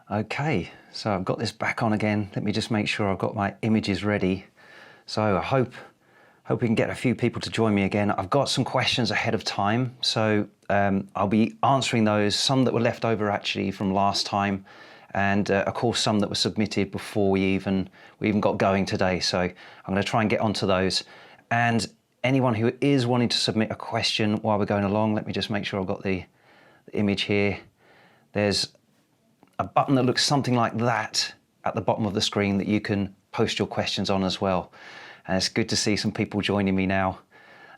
Okay, so I've got this back on again. Let me just make sure I've got my images ready. So I hope we can get a few people to join me again. I've got some questions ahead of time, so I'll be answering those, some that were left over actually from last time, and of course some that were submitted before we even got going today. So I'm going to try and get onto those. And anyone who is wanting to submit a question while we're going along, let me just make sure I've got the image here. There's a button that looks something like that at the bottom of the screen that you can post your questions on as well. And it's good to see some people joining me now,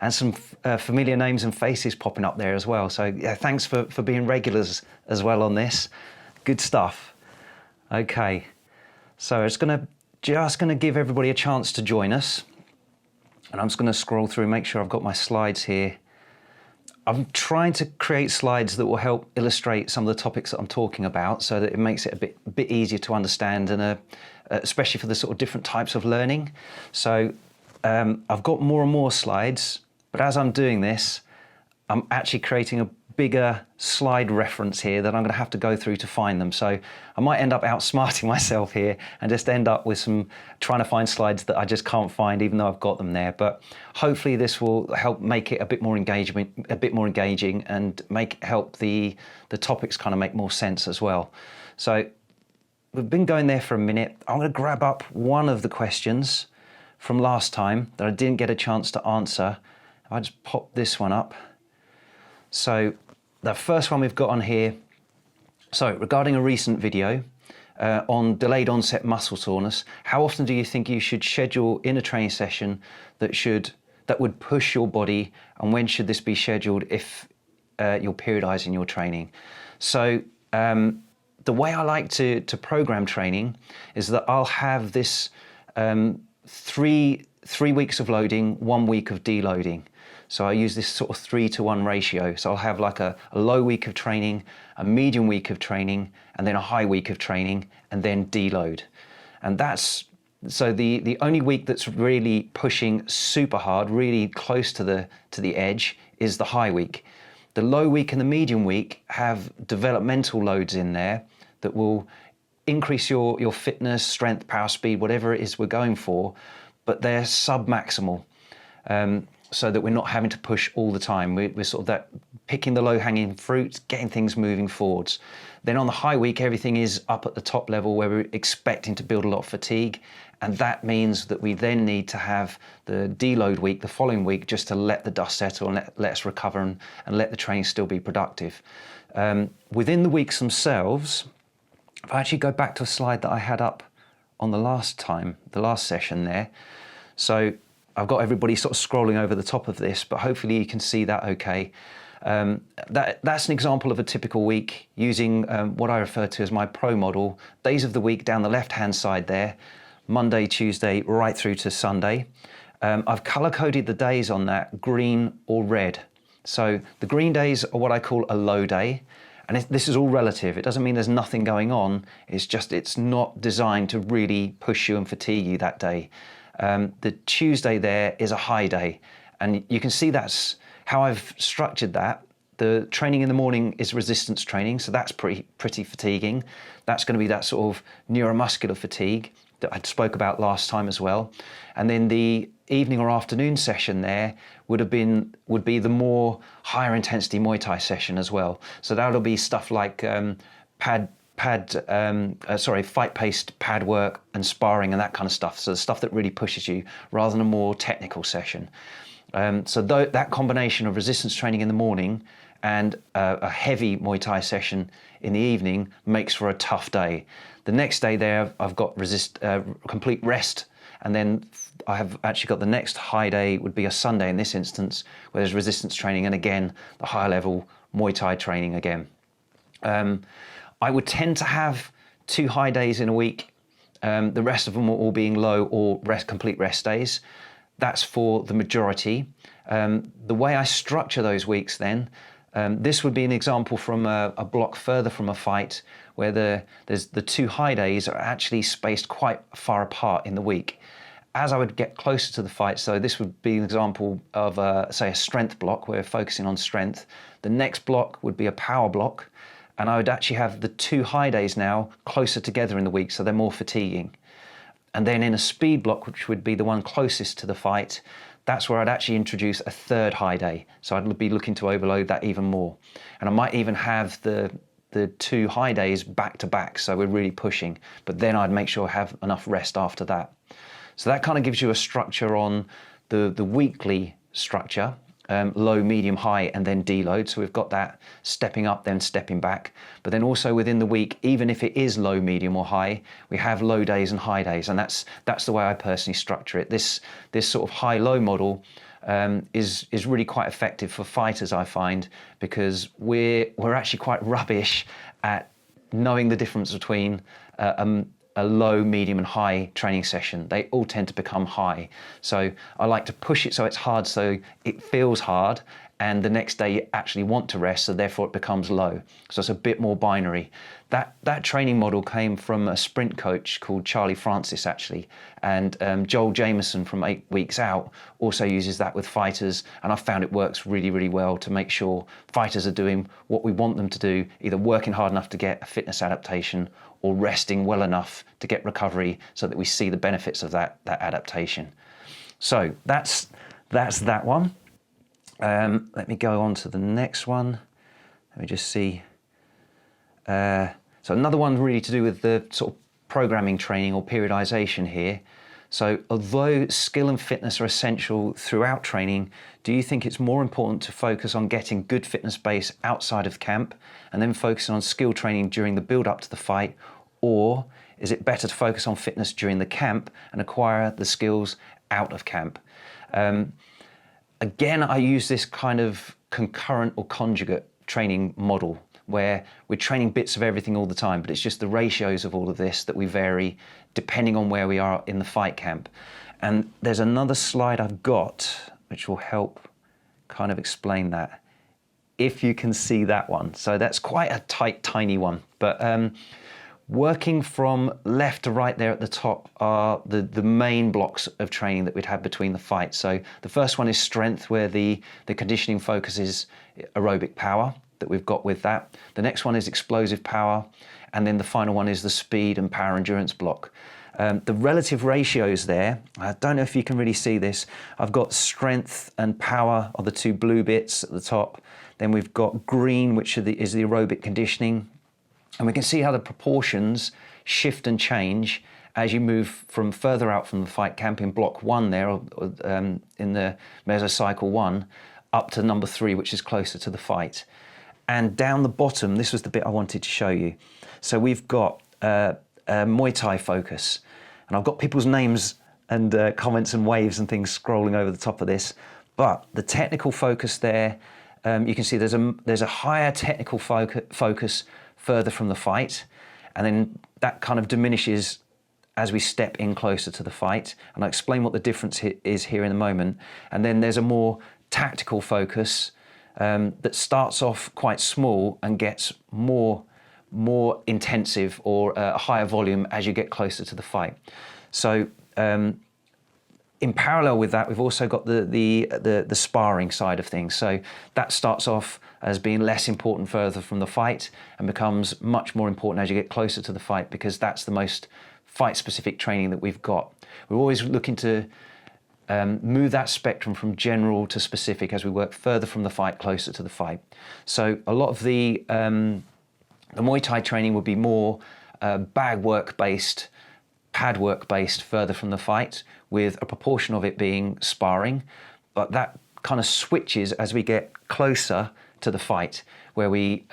and some familiar names and faces popping up there as well. So yeah, thanks for being regulars as well on this. Good stuff. Okay, so it's just gonna give everybody a chance to join us, and I'm just gonna scroll through, make sure I've got my slides here. I'm trying to create slides that will help illustrate some of the topics that I'm talking about, so that it makes it a bit easier to understand, and especially for the sort of different types of learning. So I've got more and more slides, but as I'm doing this, I'm actually creating a bigger slide reference here that I'm going to have to go through to find them. So I might end up outsmarting myself here and just end up with trying to find slides that I just can't find, even though I've got them there. But hopefully this will help make it a bit more engaging, and help the topics kind of make more sense as well. So we've been going there for a minute. I'm going to grab up one of the questions from last time that I didn't get a chance to answer. I just pop this one up. So the first one we've got on here, so regarding a recent video on delayed onset muscle soreness, how often do you think you should schedule in a training session that would push your body, and when should this be scheduled if you're periodizing your training? So the way I like to program training is that I'll have this three weeks of loading, 1 week of deloading. So I use this sort of 3-to-1 ratio. So I'll have like a low week of training, a medium week of training, and then a high week of training, and then deload. And so the only week that's really pushing super hard, really close to the edge, is the high week. The low week and the medium week have developmental loads in there that will increase your fitness, strength, power, speed, whatever it is we're going for, but they're sub-maximal. So that we're not having to push all the time. We're sort of picking the low-hanging fruit, getting things moving forwards. Then on the high week, everything is up at the top level where we're expecting to build a lot of fatigue. And that means that we then need to have the deload week, the following week, just to let the dust settle and let us recover and let the training still be productive. Within the weeks themselves, if I actually go back to a slide that I had up on the last session there. So I've got everybody sort of scrolling over the top of this, but hopefully you can see that okay. That's an example of a typical week using what I refer to as my pro model. Days of the week down the left-hand side there, Monday, Tuesday, right through to Sunday. I've color-coded the days on that green or red. So the green days are what I call a low day. And this is all relative. It doesn't mean there's nothing going on. It's just it's not designed to really push you and fatigue you that day. The Tuesday there is a high day, and you can see that's how I've structured that. The training in the morning is resistance training, so that's pretty fatiguing. That's going to be that sort of neuromuscular fatigue that I spoke about last time as well. And then the evening or afternoon session there would be the more higher intensity Muay Thai session as well. So that'll be stuff like fight-paced pad work and sparring and that kind of stuff. So the stuff that really pushes you rather than a more technical session. So that combination of resistance training in the morning and a heavy Muay Thai session in the evening makes for a tough day. The next day there, I've got complete rest, and then I have actually got the next high day would be a Sunday in this instance, where there's resistance training and again, the higher level Muay Thai training again. I would tend to have 2 high days in a week, the rest of them all being low or complete rest days. That's for the majority. The way I structure those weeks then, this would be an example from a block further from a fight where the 2 high days are actually spaced quite far apart in the week. As I would get closer to the fight, so this would be an example of, say, a strength block where we're focusing on strength. The next block would be a power block. and I would actually have the 2 high days now closer together in the week, so they're more fatiguing. And then in a speed block, which would be the one closest to the fight, that's where I'd actually introduce a 3rd high day. So I'd be looking to overload that even more. And I might even have the 2 high days back to back, so we're really pushing. But then I'd make sure I have enough rest after that. So that kind of gives you a structure on the weekly structure. Low, medium, high, and then deload. So we've got that stepping up, then stepping back. But then also within the week, even if it is low, medium, or high, we have low days and high days, and that's the way I personally structure it. This sort of high-low model is really quite effective for fighters, I find, because we're actually quite rubbish at knowing the difference between a low, medium and high training session. They all tend to become high. So I like to push it so it's hard, so it feels hard, and the next day you actually want to rest, so therefore it becomes low. So it's a bit more binary. That training model came from a sprint coach called Charlie Francis, actually, and Joel Jameson from 8 Weeks Out also uses that with fighters, and I found it works really, really well to make sure fighters are doing what we want them to do, either working hard enough to get a fitness adaptation or resting well enough to get recovery, so that we see the benefits of that adaptation. So that's that one. Let me go on to the next one. Let me just see. So another one really to do with the sort of programming training or periodization here. So although skill and fitness are essential throughout training, do you think it's more important to focus on getting good fitness base outside of camp and then focusing on skill training during the build up to the fight? Or is it better to focus on fitness during the camp and acquire the skills out of camp? Again, I use this kind of concurrent or conjugate training model where we're training bits of everything all the time, but it's just the ratios of all of this that we vary depending on where we are in the fight camp. And there's another slide I've got which will help kind of explain that, if you can see that one. So that's quite a tight, tiny one, but working from left to right there at the top are the main blocks of training that we'd have between the fights. So the first one is strength, where the conditioning focus is aerobic power that we've got with that. The next one is explosive power, and then the final one is the speed and power endurance block. The relative ratios there, I don't know if you can really see this. I've got strength and power are the 2 blue bits at the top. Then we've got green, which is the aerobic conditioning. And we can see how the proportions shift and change as you move from further out from the fight camp in block 1 there, in the mesocycle 1, up to number 3, which is closer to the fight. And down the bottom, this was the bit I wanted to show you. So we've got a Muay Thai focus, and I've got people's names and comments and waves and things scrolling over the top of this. But the technical focus there, you can see there's a higher technical focus further from the fight, and then that kind of diminishes as we step in closer to the fight, and I'll explain what the difference is here in a moment. And then there's a more tactical focus that starts off quite small and gets more intensive or a higher volume as you get closer to the fight. So in parallel with that, we've also got the sparring side of things. So that starts off as being less important further from the fight and becomes much more important as you get closer to the fight, because that's the most fight-specific training that we've got. We're always looking to move that spectrum from general to specific as we work further from the fight, closer to the fight. So a lot of the Muay Thai training would be more bag work based, pad work based further from the fight, with a proportion of it being sparring, but that kind of switches as we get closer to the fight, where we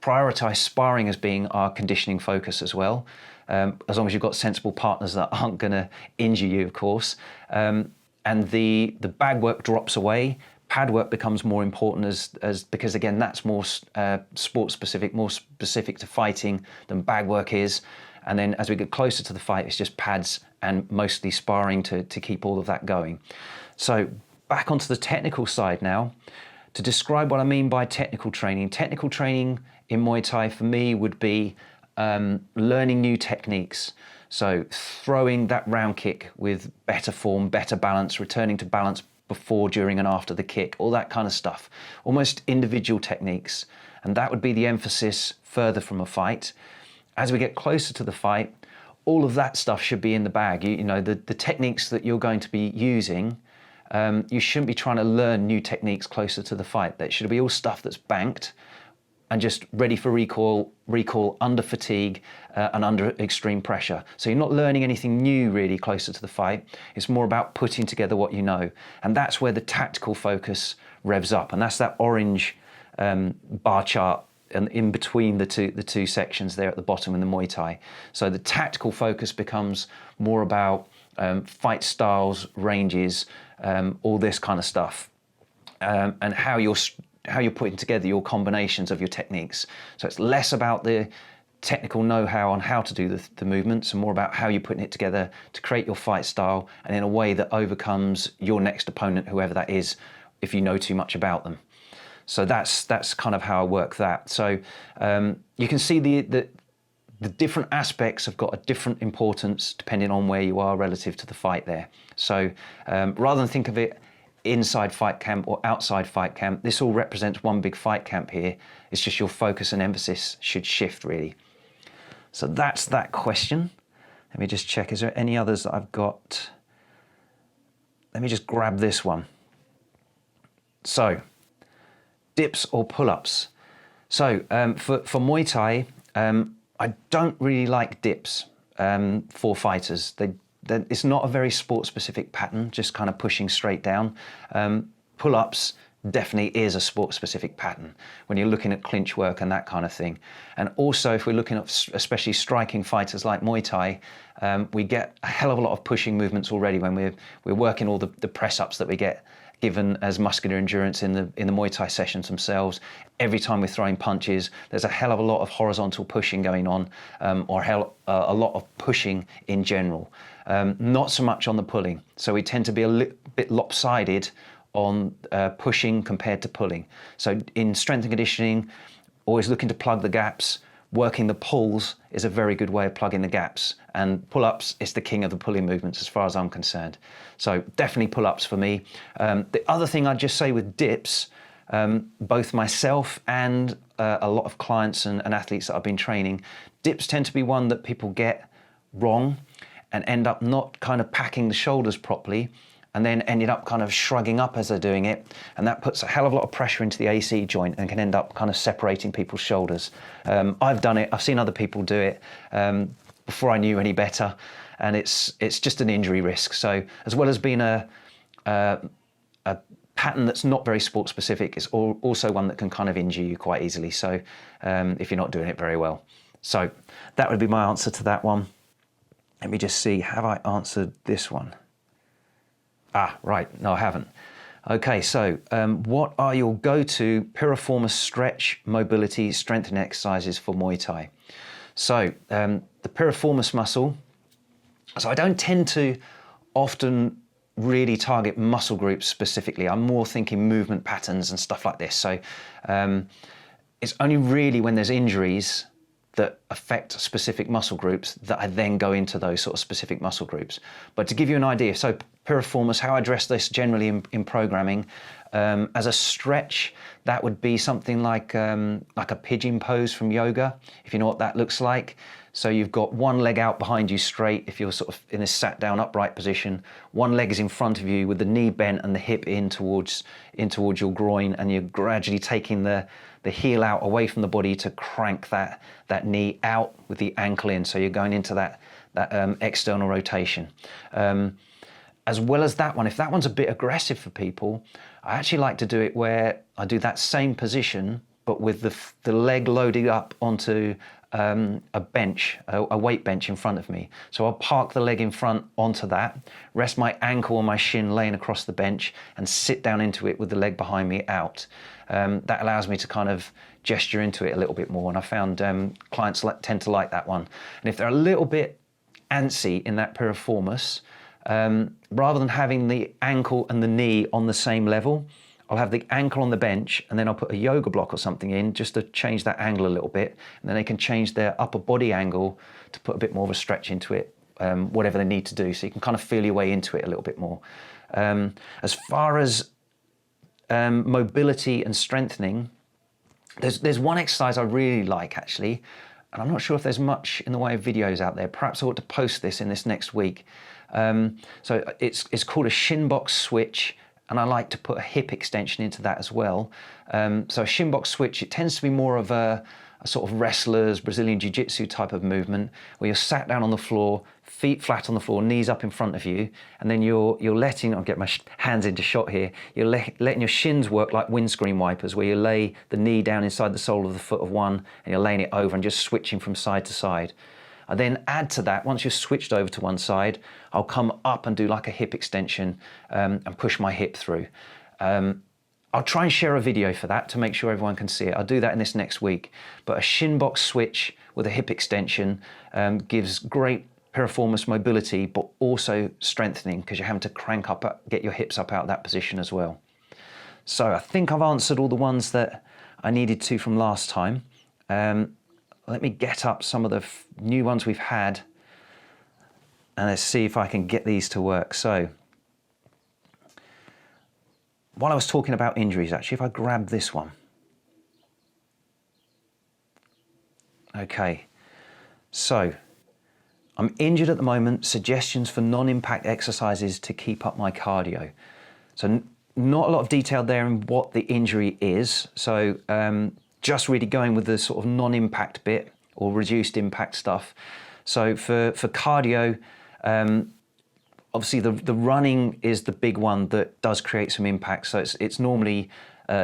prioritize sparring as being our conditioning focus as well, as long as you've got sensible partners that aren't going to injure you, of course. And the bag work drops away. Pad work becomes more important as because again that's more sport specific, more specific to fighting than bag work is. And then as we get closer to the fight, it's just pads and mostly sparring to keep all of that going. So back onto the technical side now. To describe what I mean by technical training in Muay Thai for me would be learning new techniques. So throwing that round kick with better form, better balance, returning to balance before, during and after the kick, all that kind of stuff. Almost individual techniques. and that would be the emphasis further from a fight. As we get closer to the fight, all of that stuff should be in the bag. You know, the techniques that you're going to be using, you shouldn't be trying to learn new techniques closer to the fight. That should be all stuff that's banked and just ready for recall under fatigue and under extreme pressure. So you're not learning anything new really closer to the fight. It's more about putting together what you know. And that's where the tactical focus revs up. And that's that orange bar chart and in between the two sections there at the bottom in the Muay Thai. So the tactical focus becomes more about fight styles, ranges, all this kind of stuff, and how you're putting together your combinations of your techniques. So it's less about the technical know-how on how to do the movements and more about how you're putting it together to create your fight style and in a way that overcomes your next opponent, whoever that is, if you know too much about them. So that's kind of how I work that. So you can see the different aspects have got a different importance depending on where you are relative to the fight there. So rather than think of it inside fight camp or outside fight camp, this all represents one big fight camp here. It's just your focus and emphasis should shift really. So that's that question. Let me just check, is there any others that I've got? Let me just grab this one. So, dips or pull-ups. So for Muay Thai, I don't really like dips for fighters. It's not a very sport-specific pattern, just kind of pushing straight down. Pull-ups definitely is a sport-specific pattern when you're looking at clinch work and that kind of thing. And also, if we're looking at especially striking fighters like Muay Thai, we get a hell of a lot of pushing movements already when we're working all the press-ups that we get given as muscular endurance in the Muay Thai sessions themselves. Every time we're throwing punches, there's a hell of a lot of horizontal pushing going on, or a lot of pushing in general. Not so much on the pulling. So we tend to be a bit lopsided on pushing compared to pulling. So in strength and conditioning, always looking to plug the gaps. Working the pulls is a very good way of plugging the gaps, and pull-ups is the king of the pulling movements as far as I'm concerned. So definitely pull-ups for me. The other thing I'd just say with dips, both myself and a lot of clients and athletes that I've been training, dips tend to be one that people get wrong and end up not kind of packing the shoulders properly, and then ended up kind of shrugging up as they're doing it, and that puts a hell of a lot of pressure into the AC joint and can end up kind of separating people's shoulders. I've done it, I've seen other people do it before I knew any better, and it's just an injury risk. So as well as being a pattern that's not very sport specific, it's also one that can kind of injure you quite easily, so if you're not doing it very well. So that would be my answer to that one. Let me just see, have I answered this one? Right, no, I haven't. Okay, so what are your go-to piriformis stretch, mobility, strengthening exercises for Muay Thai? So the piriformis muscle, so I don't tend to often really target muscle groups specifically. I'm more thinking movement patterns and stuff like this. So it's only really when there's injuries that affect specific muscle groups that I then go into those sort of specific muscle groups. But to give you an idea, so piriformis, how I address this generally in programming, as a stretch, that would be something like a pigeon pose from yoga, if you know what that looks like. So you've got one leg out behind you straight, if you're sort of in a sat down upright position, one leg is in front of you with the knee bent and the hip in towards your groin, and you're gradually taking the heel out away from the body to crank that knee out with the ankle in. So you're going into that external rotation. As well as that one, if that one's a bit aggressive for people, I actually like to do it where I do that same position, but with the leg loaded up onto a bench, a weight bench in front of me. So I'll park the leg in front onto that, rest my ankle or my shin laying across the bench, and sit down into it with the leg behind me out. That allows me to kind of gesture into it a little bit more, and I found clients tend to like that one. And if they're a little bit antsy in that piriformis, rather than having the ankle and the knee on the same level, I'll have the ankle on the bench, and then I'll put a yoga block or something in just to change that angle a little bit, and then they can change their upper body angle to put a bit more of a stretch into it, whatever they need to do, so you can kind of feel your way into it a little bit more. As far as mobility and strengthening, There's one exercise I really like actually, and I'm not sure if there's much in the way of videos out there. Perhaps I ought to post this in this next week. So it's called a shin box switch, and I like to put a hip extension into that as well. So a shin box switch, it tends to be more of a sort of wrestler's Brazilian Jiu-Jitsu type of movement, where you're sat down on the floor, feet flat on the floor, knees up in front of you, and then you're letting, I'll get my hands into shot here, you're letting your shins work like windscreen wipers, where you lay the knee down inside the sole of the foot of one, and you're laying it over and just switching from side to side. I then add to that, once you've switched over to one side, I'll come up and do like a hip extension and push my hip through. I'll try and share a video for that to make sure everyone can see it. I'll do that in this next week. But a shin box switch with a hip extension gives great piriformis mobility, but also strengthening, because you're having to crank up, get your hips up out of that position as well. So I think I've answered all the ones that I needed to from last time. Let me get up some of the new ones we've had, and let's see if I can get these to work. So, while I was talking about injuries, actually, if I grab this one. Okay, so I'm injured at the moment. Suggestions for non-impact exercises to keep up my cardio. So not a lot of detail there in what the injury is. So just really going with the sort of non-impact bit or reduced impact stuff. So for cardio, obviously the running is the big one that does create some impact. So it's normally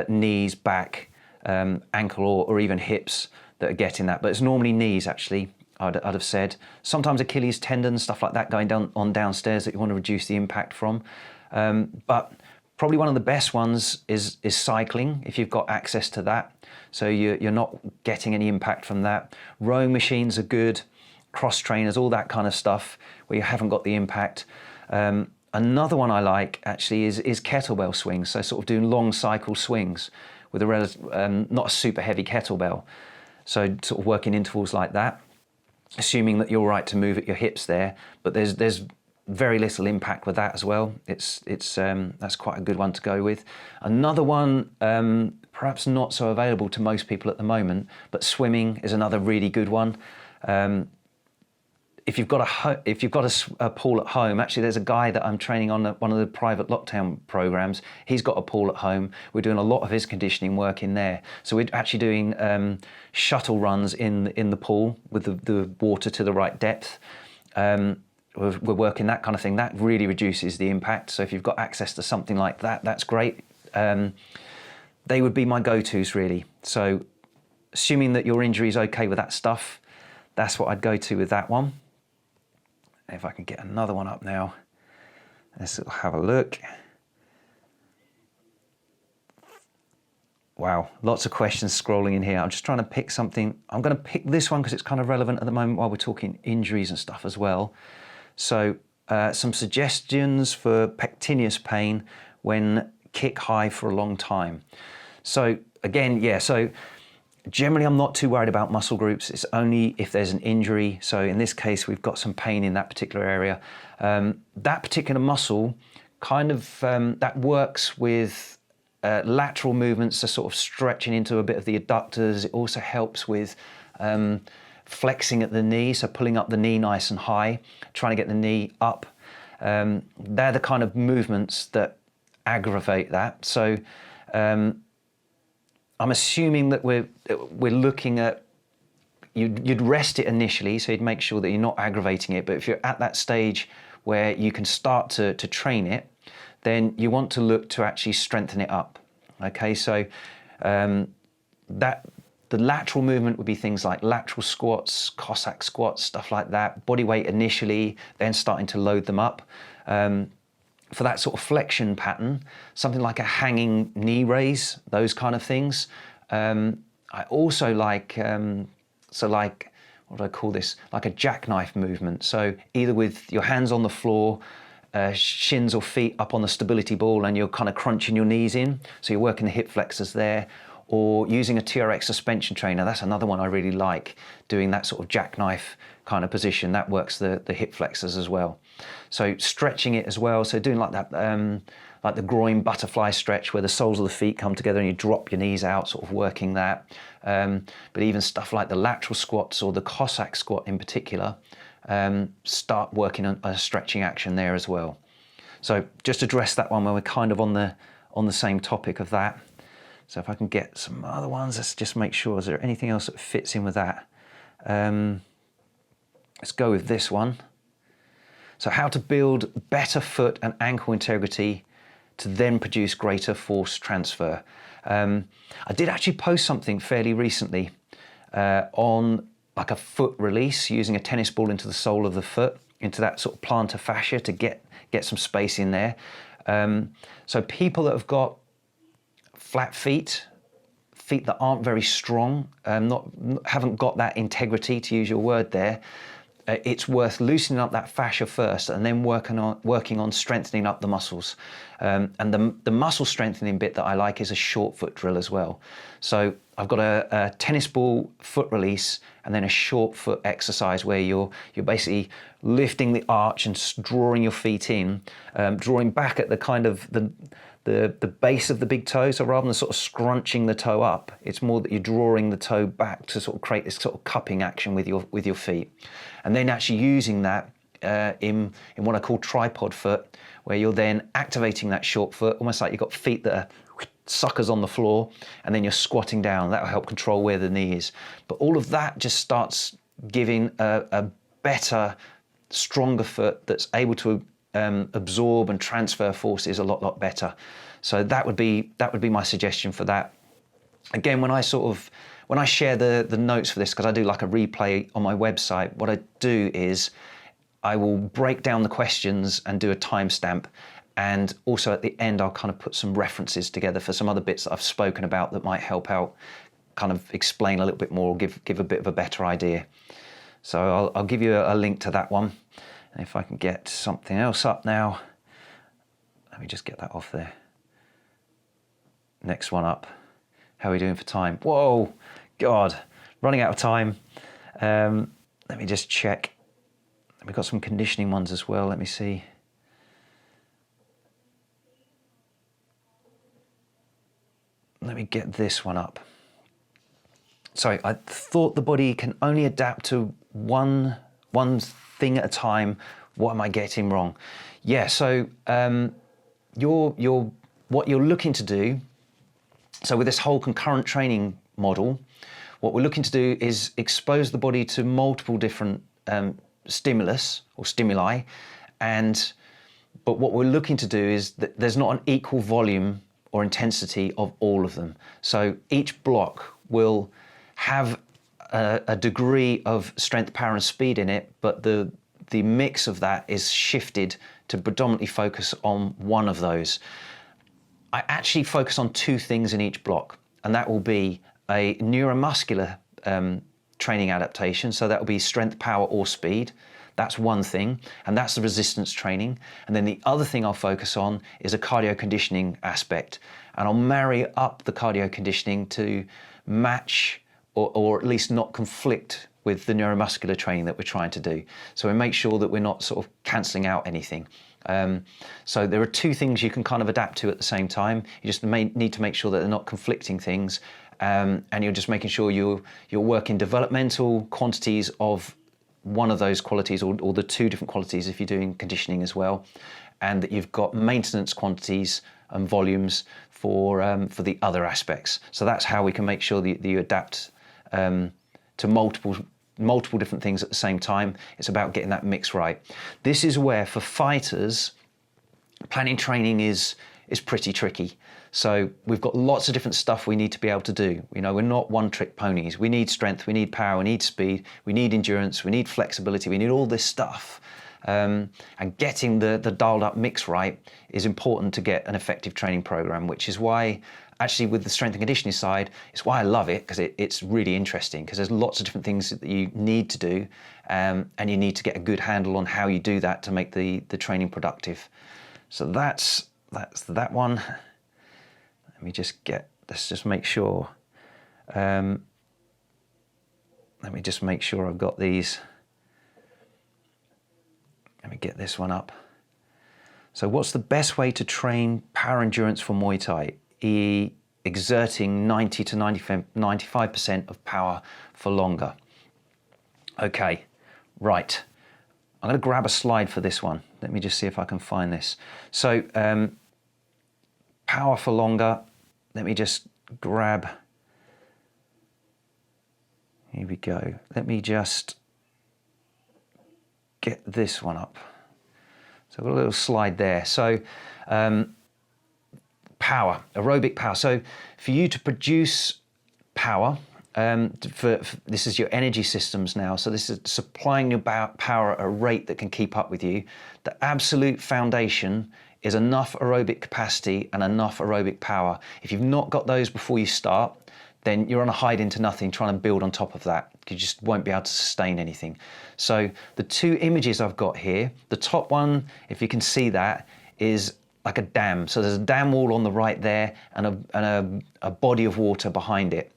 knees, back, ankle, or even hips that are getting that. But it's normally knees, actually, I'd have said. Sometimes Achilles tendons, stuff like that, going downstairs that you want to reduce the impact from. But probably one of the best ones is cycling, if you've got access to that. So you're not getting any impact from that. Rowing machines are good, cross trainers, all that kind of stuff where you haven't got the impact. Another one I like actually is kettlebell swings. So sort of doing long cycle swings with a not a super heavy kettlebell. So sort of working intervals like that, assuming that you're right to move at your hips there, but there's very little impact with that as well. That's quite a good one to go with. Another one, perhaps not so available to most people at the moment, but swimming is another really good one. If you've got a pool at home, actually there's a guy that I'm training on one of the private lockdown programs. He's got a pool at home. We're doing a lot of his conditioning work in there. So we're actually doing shuttle runs in the pool with the water to the right depth. We're working that kind of thing. That really reduces the impact. So if you've got access to something like that, that's great. They would be my go-tos really. So assuming that your injury is okay with that stuff, that's what I'd go to with that one. If I can get another one up now, let's have a look. Wow, lots of questions scrolling in here. I'm just trying to pick something. I'm going to pick this one because it's kind of relevant at the moment while we're talking injuries and stuff as well. So some suggestions for pectineus pain when kick high for a long time. So again, yeah, so generally I'm not too worried about muscle groups. It's only if there's an injury. So in this case, we've got some pain in that particular area. That particular muscle kind of, that works with lateral movements, so sort of stretching into a bit of the adductors. It also helps with flexing at the knee, so pulling up the knee nice and high, trying to get the knee up. They're the kind of movements that aggravate that. So I'm assuming that we're looking at, you'd rest it initially, so you'd make sure that you're not aggravating it. But if you're at that stage where you can start to train it, then you want to look to actually strengthen it up. Okay, so the lateral movement would be things like lateral squats, Cossack squats, stuff like that. Body weight initially, then starting to load them up. For that sort of flexion pattern, something like a hanging knee raise, those kind of things. I also like, what do I call this? Like a jackknife movement. So either with your hands on the floor, shins or feet up on the stability ball, and you're kind of crunching your knees in. So you're working the hip flexors there, or using a TRX suspension trainer. That's another one I really like, doing that sort of jackknife kind of position. That works the hip flexors as well. So stretching it as well. So doing like that, like the groin butterfly stretch where the soles of the feet come together and you drop your knees out, sort of working that. But even stuff like the lateral squats or the Cossack squat in particular, start working on a stretching action there as well. So just address that one when we're kind of on the same topic of that. So if I can get some other ones, let's just make sure, is there anything else that fits in with that? Let's go with this one. So how to build better foot and ankle integrity to then produce greater force transfer. I did actually post something fairly recently on like a foot release, using a tennis ball into the sole of the foot, into that sort of plantar fascia to get some space in there. So people that have got flat feet that aren't very strong, haven't got that integrity, to use your word there, it's worth loosening up that fascia first and then working on strengthening up the muscles. And the muscle strengthening bit that I like is a short foot drill as well. So I've got a tennis ball foot release and then a short foot exercise where you're basically lifting the arch and drawing your feet in, drawing back at the kind of the base of the big toe. So rather than sort of scrunching the toe up, it's more that you're drawing the toe back to sort of create this sort of cupping action with your feet. And then actually using that in what I call tripod foot, where you're then activating that short foot, almost like you've got feet that are suckers on the floor, and then you're squatting down. That will help control where the knee is. But all of that just starts giving a better, stronger foot that's able to absorb and transfer forces a lot better. So that would be my suggestion for that. Again, when I share the notes for this, because I do like a replay on my website, what I do is I will break down the questions and do a timestamp, and also at the end I'll kind of put some references together for some other bits that I've spoken about that might help out, kind of explain a little bit more, give a bit of a better idea. So I'll give you a link to that one. And if I can get something else up now, let me just get that off there. Next one up. How are we doing for time? Whoa, God, running out of time. Let me just check. We've got some conditioning ones as well. Let me see. Let me get this one up. Sorry, I thought the body can only adapt to one thing at a time. What am I getting wrong? Yeah, so what you're looking to do, so with this whole concurrent training model, what we're looking to do is expose the body to multiple different stimulus or stimuli, but what we're looking to do is that there's not an equal volume or intensity of all of them. So each block will have a degree of strength, power and speed in it, but the mix of that is shifted to predominantly focus on one of those. I actually focus on two things in each block, and that will be a neuromuscular training adaptation. So that will be strength, power or speed. That's one thing, and that's the resistance training. And then the other thing I'll focus on is a cardio conditioning aspect. And I'll marry up the cardio conditioning to match or at least not conflict with the neuromuscular training that we're trying to do. So we make sure that we're not sort of cancelling out anything. So there are two things you can kind of adapt to at the same time. You just need to make sure that they're not conflicting things, and you're just making sure you're working developmental quantities of one of those qualities, or the two different qualities if you're doing conditioning as well, and that you've got maintenance quantities and volumes for the other aspects. So that's how we can make sure that you adapt to multiple different things at the same time. It's about getting that mix right. This is where, for fighters, planning training is pretty tricky. So we've got lots of different stuff we need to be able to do. You know, we're not one-trick ponies. We need strength, we need power, we need speed, we need endurance, we need flexibility, we need all this stuff. And getting the dialed up mix right is important to get an effective training program, which is why, actually, with the strength and conditioning side, it's why I love it, because it's really interesting, because there's lots of different things that you need to do, and you need to get a good handle on how you do that to make the training productive. So that's that one. Let's just make sure. Let me just make sure I've got these. Let me get this one up. So what's the best way to train power endurance for Muay Thai? Exerting 90 to 95% of power for longer. Okay, right. I'm going to grab a slide for this one. Let me just see if I can find this. So power for longer. Let me just grab. Here we go. Let me just get this one up. So I've got a little slide there. So power, aerobic power. So for you to produce power, this is your energy systems now. So this is supplying your power at a rate that can keep up with you. The absolute foundation is enough aerobic capacity and enough aerobic power. If you've not got those before you start, then you're on a hide into nothing trying to build on top of that. You just won't be able to sustain anything. So the two images I've got here, the top one, if you can see that, is like a dam. So there's a dam wall on the right there and a body of water behind it.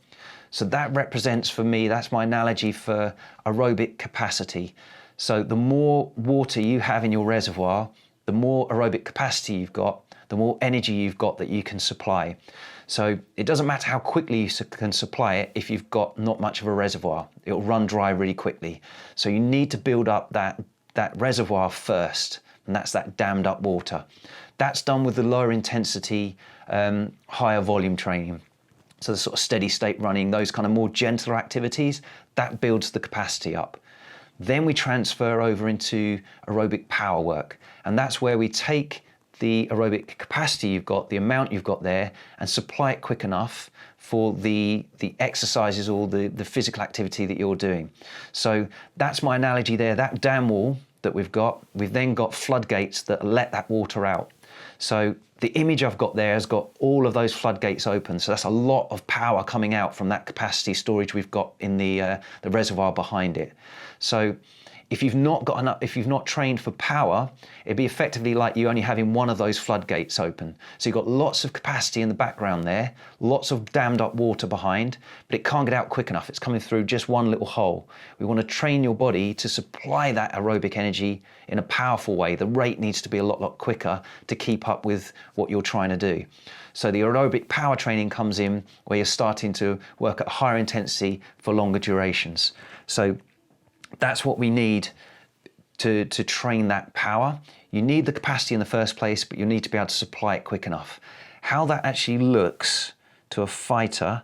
So that represents for me, that's my analogy for aerobic capacity. So the more water you have in your reservoir, the more aerobic capacity you've got, the more energy you've got that you can supply. So it doesn't matter how quickly you can supply it if you've got not much of a reservoir. It'll run dry really quickly. So you need to build up that reservoir first, and that's that dammed up water. That's done with the lower intensity, higher volume training. So the sort of steady state running, those kind of more gentler activities, that builds the capacity up. Then we transfer over into aerobic power work. And that's where we take the aerobic capacity you've got, the amount you've got there, and supply it quick enough for the exercises or the physical activity that you're doing. So that's my analogy there, that dam wall that we've then got floodgates that let that water out. So the image I've got there has got all of those floodgates open. So that's a lot of power coming out from that capacity storage we've got in the reservoir behind it. So if you've not got enough, if you've not trained for power, it'd be effectively like you only having one of those floodgates open. So you've got lots of capacity in the background there, lots of dammed up water behind, but it can't get out quick enough. It's coming through just one little hole. We want to train your body to supply that aerobic energy in a powerful way. The rate needs to be a lot quicker to keep up with what you're trying to do. So the aerobic power training comes in where you're starting to work at higher intensity for longer durations. So that's what we need to train that power. You need the capacity in the first place, but you need to be able to supply it quick enough. How that actually looks to a fighter,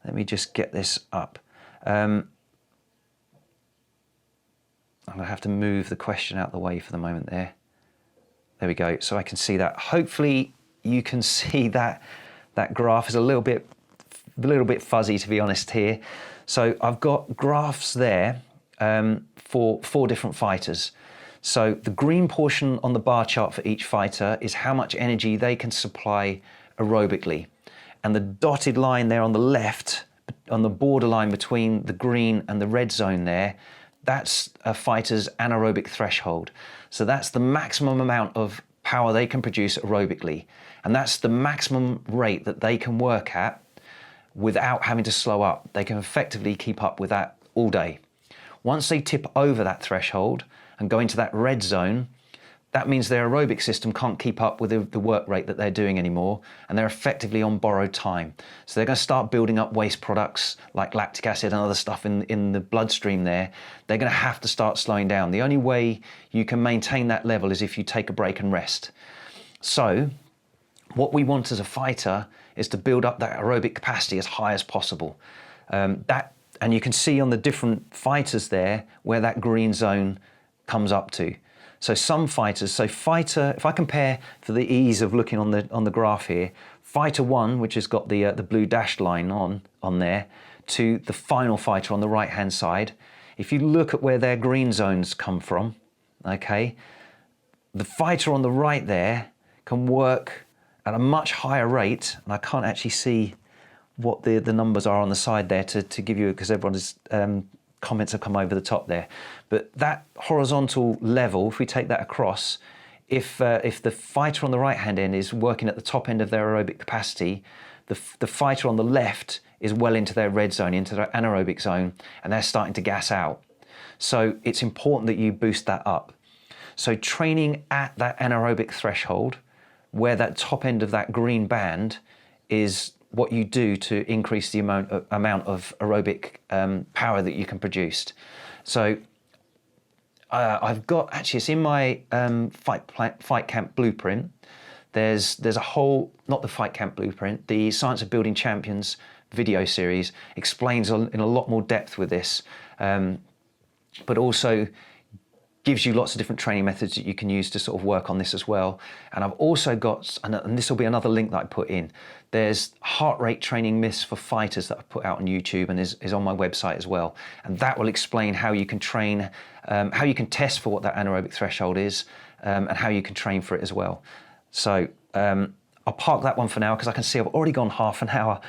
let me just get this up. I'm gonna have to move the question out of the way for the moment there. There we go, so I can see that. Hopefully you can see that graph is a little bit fuzzy, to be honest here. So I've got graphs there for 4 different fighters. So the green portion on the bar chart for each fighter is how much energy they can supply aerobically. And the dotted line there on the left, on the borderline between the green and the red zone there, that's a fighter's anaerobic threshold. So that's the maximum amount of power they can produce aerobically. And that's the maximum rate that they can work at without having to slow up. They can effectively keep up with that all day. Once they tip over that threshold and go into that red zone, that means their aerobic system can't keep up with the work rate that they're doing anymore, and they're effectively on borrowed time. So they're going to start building up waste products like lactic acid and other stuff in the bloodstream there. They're going to have to start slowing down. The only way you can maintain that level is if you take a break and rest. So what we want as a fighter is to build up that aerobic capacity as high as possible. And you can see on the different fighters there where that green zone comes up to. So some fighters, if I compare for the ease of looking on the graph here, fighter 1, which has got the blue dashed line on there, to the final fighter on the right hand side, if you look at where their green zones come from, okay, the fighter on the right there can work at a much higher rate, and I can't actually see what the numbers are on the side there to give you, because everyone's comments have come over the top there. But that horizontal level, if we take that across, if the fighter on the right hand end is working at the top end of their aerobic capacity, the fighter on the left is well into their red zone, into their anaerobic zone, and they're starting to gas out. So it's important that you boost that up. So training at that anaerobic threshold, where that top end of that green band is what you do to increase the amount of aerobic power that you can produce. So I've got, actually it's in my fight camp blueprint. There's a whole, not the fight camp blueprint, the Science of Building Champions video series explains in a lot more depth with this, but also gives you lots of different training methods that you can use to sort of work on this as well. And I've also got, and this will be another link that I put in, there's heart rate training myths for fighters that I've put out on YouTube and is on my website as well. And that will explain how you can train, how you can test for what that anaerobic threshold is, and how you can train for it as well. So I'll park that one for now because I can see I've already gone half an hour.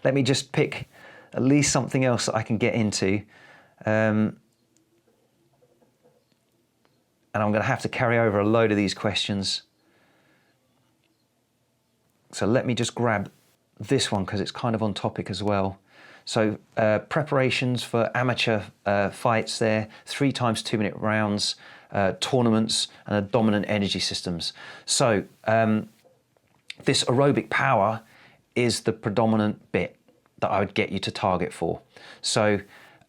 Let me just pick at least something else that I can get into. And I'm going to have to carry over a load of these questions. So let me just grab this one because it's kind of on topic as well. So preparations for amateur fights there, 3 times 2-minute rounds, tournaments and dominant energy systems. So this aerobic power is the predominant bit that I would get you to target for. So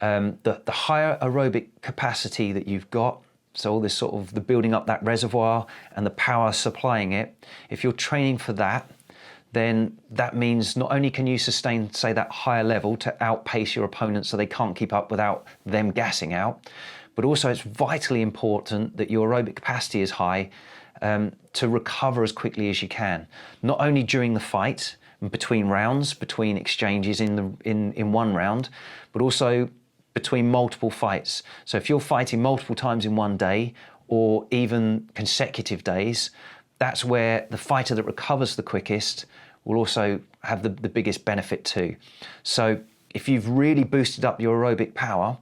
the higher aerobic capacity that you've got, so all this sort of the building up that reservoir and the power supplying it, if you're training for that, then that means not only can you sustain, say, that higher level to outpace your opponent so they can't keep up without them gassing out, but also it's vitally important that your aerobic capacity is high to recover as quickly as you can. Not only during the fight, between rounds, between exchanges in one round, but also between multiple fights. So if you're fighting multiple times in one day or even consecutive days, that's where the fighter that recovers the quickest will also have the biggest benefit too. So if you've really boosted up your aerobic power,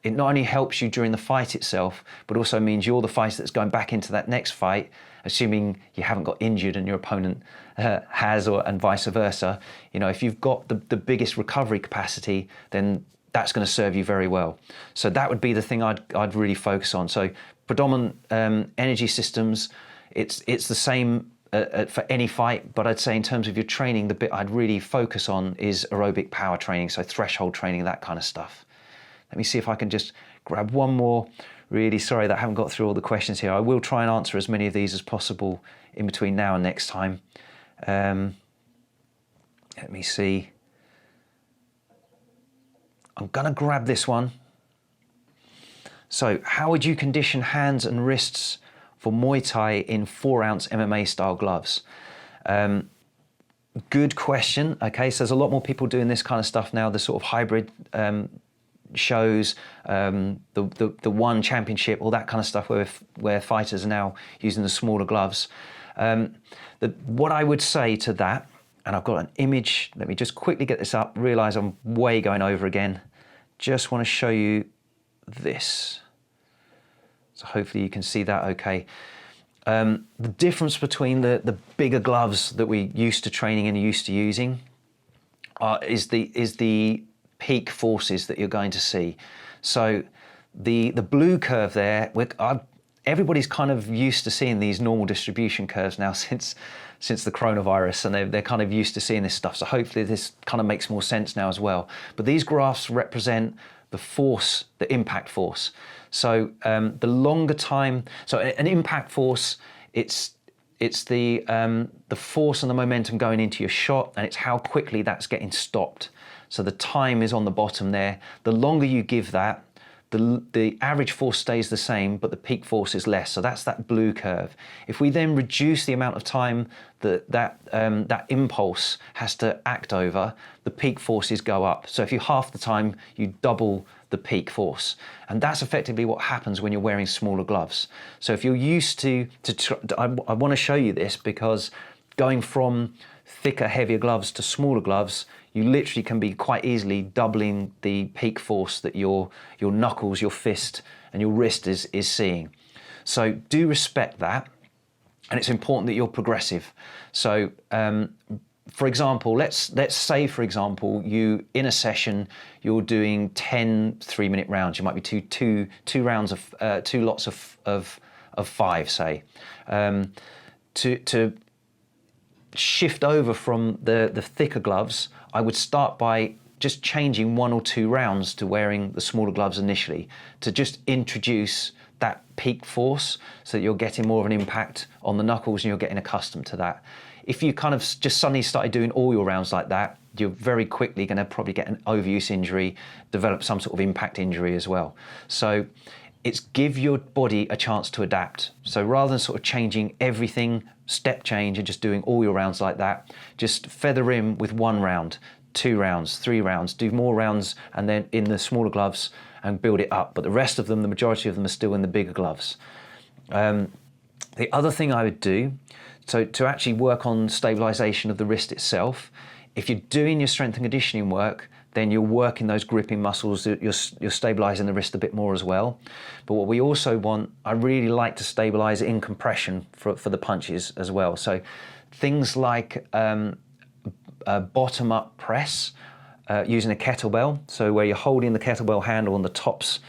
it not only helps you during the fight itself, but also means you're the fighter that's going back into that next fight, assuming you haven't got injured and your opponent has, and vice versa. You know, if you've got the biggest recovery capacity, then that's going to serve you very well. So that would be the thing I'd really focus on. So predominant energy systems, it's the same for any fight, but I'd say in terms of your training, the bit I'd really focus on is aerobic power training, so threshold training, that kind of stuff. Let me see if I can just grab one more. Really sorry that I haven't got through all the questions here. I will try and answer as many of these as possible in between now and next time. Let me see. I'm gonna grab this one. So how would you condition hands and wrists for Muay Thai in 4-ounce MMA style gloves? Good question. Okay, so there's a lot more people doing this kind of stuff now, the sort of hybrid shows, the one championship, all that kind of stuff where fighters are now using the smaller gloves. What I would say to that, and I've got an image, let me just quickly get this up, realize I'm way going over again. Just want to show you this. So hopefully you can see that okay. The difference between the bigger gloves that we used to training and used to using is the peak forces that you're going to see. So the blue curve there, everybody's kind of used to seeing these normal distribution curves now since the coronavirus, and they're kind of used to seeing this stuff. So hopefully this kind of makes more sense now as well. But these graphs represent the force, the impact force. So the longer time, so an impact force, it's the force and the momentum going into your shot, and it's how quickly that's getting stopped. So the time is on the bottom there. The longer you give that, the average force stays the same, but the peak force is less. So that's that blue curve. If we then reduce the amount of time that impulse has to act over, the peak forces go up. So if you half the time, you double the peak force. And that's effectively what happens when you're wearing smaller gloves. So if you're used I want to show you this because going from thicker, heavier gloves to smaller gloves, you literally can be quite easily doubling the peak force that your knuckles, your fist, and your wrist is seeing. So do respect that, and it's important that you're progressive. So for example, let's say, for example, you in a session you're doing 10 3-minute rounds. You might be two rounds of 2 lots of 5, say. To shift over from the thicker gloves, I would start by just changing 1 or 2 rounds to wearing the smaller gloves initially, to just introduce that peak force so that you're getting more of an impact on the knuckles and you're getting accustomed to that. If you kind of just suddenly started doing all your rounds like that, you're very quickly going to probably get an overuse injury, develop some sort of impact injury as well. So it's give your body a chance to adapt. So rather than sort of changing everything, step change, and just doing all your rounds like that, just feather in with 1 round, 2 rounds, 3 rounds, do more rounds, and then in the smaller gloves and build it up. But the rest of them, the majority of them, are still in the bigger gloves. The other thing I would do, so to actually work on stabilization of the wrist itself, if you're doing your strength and conditioning work, then you're working those gripping muscles, you're stabilizing the wrist a bit more as well. But what we also want, I really like to stabilize it in compression for the punches as well. So things like bottom-up press using a kettlebell, so where you're holding the kettlebell handle on the tops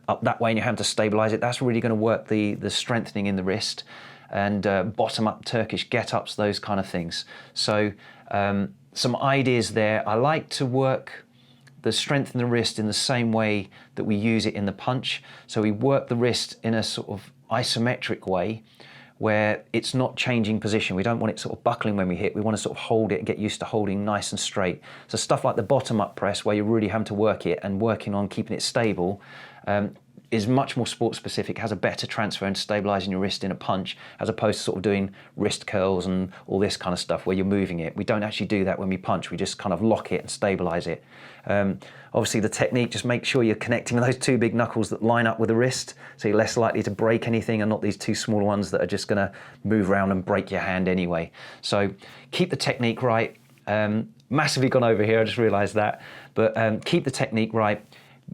up that way and you have to stabilize it, that's really going to work the strengthening in the wrist. And bottom-up Turkish get-ups, those kind of things. So some ideas there. I like to work the strength in the wrist in the same way that we use it in the punch. So we work the wrist in a sort of isometric way where it's not changing position. We don't want it sort of buckling when we hit. We want to sort of hold it and get used to holding nice and straight. So stuff like the bottom-up press, where you're really having to work it and working on keeping it stable, is much more sport specific, has a better transfer into stabilizing your wrist in a punch, as opposed to sort of doing wrist curls and all this kind of stuff where you're moving it. We don't actually do that when we punch. We just kind of lock it and stabilize it. Obviously the technique, just make sure you're connecting with those 2 big knuckles that line up with the wrist, so you're less likely to break anything and not these 2 small ones that are just going to move around and break your hand anyway. So keep the technique right. Massively gone over here, I just realized that. But keep the technique right.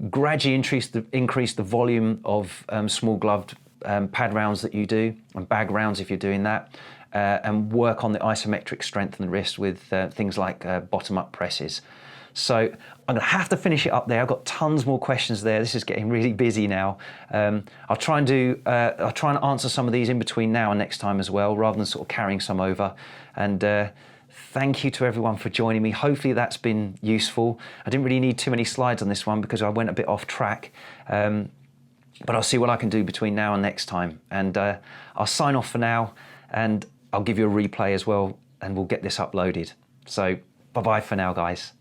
Gradually increase the volume of small gloved pad rounds that you do, and bag rounds if you're doing that, and work on the isometric strength in the wrist with things like bottom-up presses. So I'm going to have to finish it up there. I've got tons more questions there. This is getting really busy now. I'll try and answer some of these in between now and next time as well, rather than sort of carrying some over. And thank you to everyone for joining me. Hopefully that's been useful. I didn't really need too many slides on this one because I went a bit off track. But I'll see what I can do between now and next time. And I'll sign off for now, and I'll give you a replay as well, and we'll get this uploaded. So bye-bye for now, guys.